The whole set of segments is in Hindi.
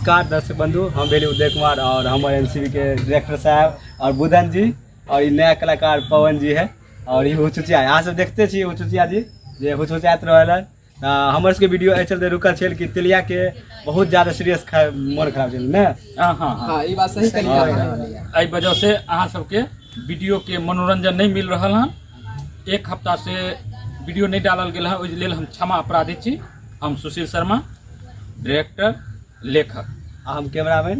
नमस्कार दर्शक बंधु, हम भेली उदय कुमार और हमारे एमसीबी के डायरेक्टर साहब और बुधन जी और ये नया कलाकार पवन जी है और ये हुचुचिया। यहाँ सब देखते छी हुचुचिया जी जे हुचुचियात रहल हमर सबके वीडियो एहि चलते रुकल छल कि तेलिया के बहुत ज्यादा सीरियस मन खराब छल ने। हाँ ये बात सही कहिए। एहि वजह से अहाँ सबके वीडियो के मनोरंजन नहीं मिल रहा है। एक हफ्ता से वीडियो नहीं डालल गेल है, ओहि लेल हम क्षमा अपराधी छी। हम सुशील शर्मा, डायरेक्टर लेखक, हम कैमरामैन,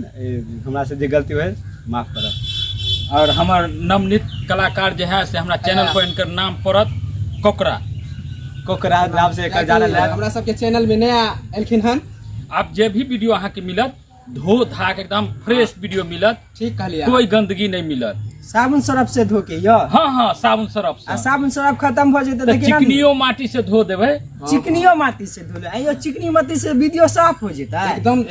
हमरा से जे गलती हुए माफ करब। और हमार नवनीत कलाकार जो है से हमारा चैनल पर इनकर नाम पड़त कोकरा नाम से एकर जानल है। हमरा सबके चैनल में नया एलखिन हन। आप जे भी वीडियो अहाँ के मिलत धो धा के एकदम फ्रेश वीडियो मिलत, ठीक कहलिए, कोई गंदगी नहीं मिलत। साबुन सरफ से धो के यो। हाँ साबुन सरफ से। साबुन सरफ खत्म हो जेते तो चिकनियो माटी से धो देवे, चिकनियो माटी से धो ले। आइयो चिकनी माटी से वीडियो साफ हो जेता, एकदम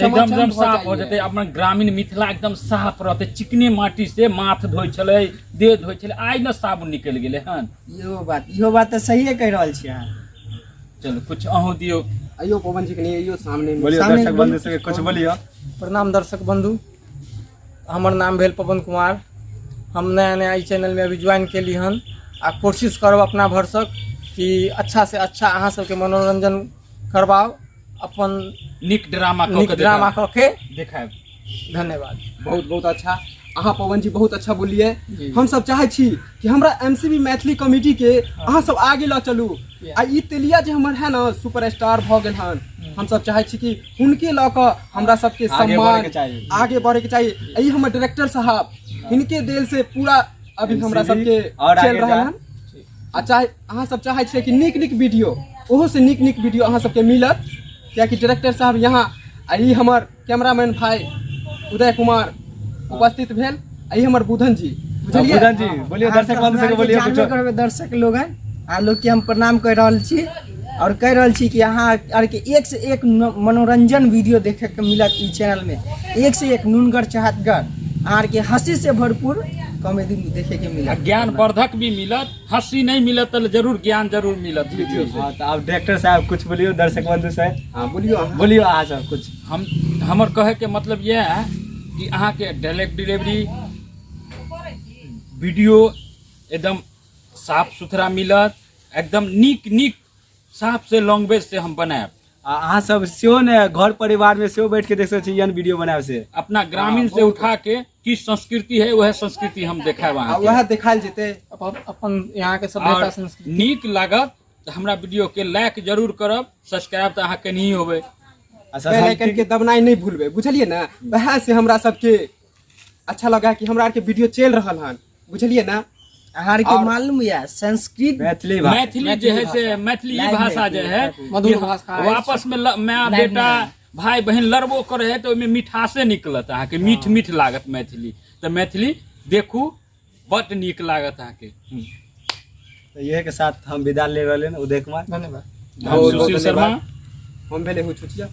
साफ हो जेते। अपन ग्रामीण मिथिला एकदम साफ रहते। चिकनी माटी से माथ धोइ छले, देह धोइ छले, आइ न साबुन निकल गेले हन। इहो बात तो सही कह रहल छी अहाँ। चलो कुछ अहू दियो। अयो पवन जी के नहीं अयो सामने में। बोलिए दर्शक बंधु से कुछ बोलिए। प्रणाम दर्शक बंधु, हमार नाम भेल पवन कुमार। हम नया नया इस चैनल में अभी ज्वाइन के लिए हन आ कोशिश करब अपना भरसक कि अच्छा से अच्छा अहाँ सबके मनोरंजन करवाओ, अपन निक ड्रामा करके देखाएब। धन्यवाद। बहुत बहुत अच्छा। अहाँ पवन जी बहुत अच्छा बोलिए। हम सब चाहे छी कि हमरा एमसीबी मैथिली कमेटी के अहाँ सब आगे ल चलू। आ ई तेलिया जे हमर है ना सुपरस्टार भ गेल हन, हम सब चाहे छी कि हुनके ल क हमरा सबके सम्मान आगे बढ़े के चाहिए। ई हमर डायरेक्टर साहब, इनके दिल से पूरा अभी हमरा सबके चल रहा है। आ चाहे अहाँ सब चाहे छी कि नीक नीक वीडियो, ओहो से नीक नीक वीडियो अहाँ सबके मिलत, कियाकि डायरेक्टर साहब यहाँ ई हमर कैमरामैन भाई उदय कुमार उपस्थित भेल। आई हमर बुधन जी, बुझलिए बुधन जी बोलिए दर्शक बंधु से बोलिए कुछ। दर्शक लोग आ लोग के हम प्रणाम कर रहल छी और कह रहल छी कि अहाँ आर के एक से एक मनोरंजन वीडियो देखे के मिलत ई चैनल में। एक से एक नुनगर चाहतगर आर के हंसी से भरपूर कॉमेडी देखे के मिलत, ज्ञान वर्धक भी मिलत। हंसी नहीं मिलत तो जरूर ज्ञान जरूर मिलत वीडियो से। हाँ तो आप डायरेक्टर साहब कुछ बोलिए दर्शक बंधु से। हाँ बोलिए अहाँ सब कुछ। हमर कहे के मतलब यह है कि अहाँ के डायरेक्ट डिलीवरी वीडियो एकदम साफ सुथरा मिलत, एकदम नीक साफ से लैंग्वेज से हम बनाएब। अहाँ सब सेहो ने घर परिवार में सेहो बैठ के देख सकते छी बीडियो बनावे से। अपना ग्रामीण से उठा के की संस्कृति है वह संस्कृति हम देखाएब अहाँ के। वह दिखाल जेते अपन यहाँ के सभ्यता संस्कृति नीक लागत तो हमरा वीडियो के लाइक जरूर करब, सब्सक्राइब तो अहाँ के नहीं होबे, बेल आइकन के दबनाई नहीं भूलबे, बुझलिए ना। वह से हमरा सबके अच्छा लगा कि हमरा के वीडियो चल रहल हन, बुझलिए ना। अहार के मालूम या संस्कृत मैथिली जो है से मैथिली भाषा जो है मधुर भाषा, वापस में माँ बेटा भाई बहन लड़बो करे है तो ओमे मिठासे निकलत अहाँ के, मीठ लागत मैथिली। तो मैथिली देखू बड़ नीक लागत अहाँ के। तो यह के साथ हम विदा ले रहे हैं उदय कुमार। धन्यवाद। सुशील शर्मा, हम भेले हुचुचिया।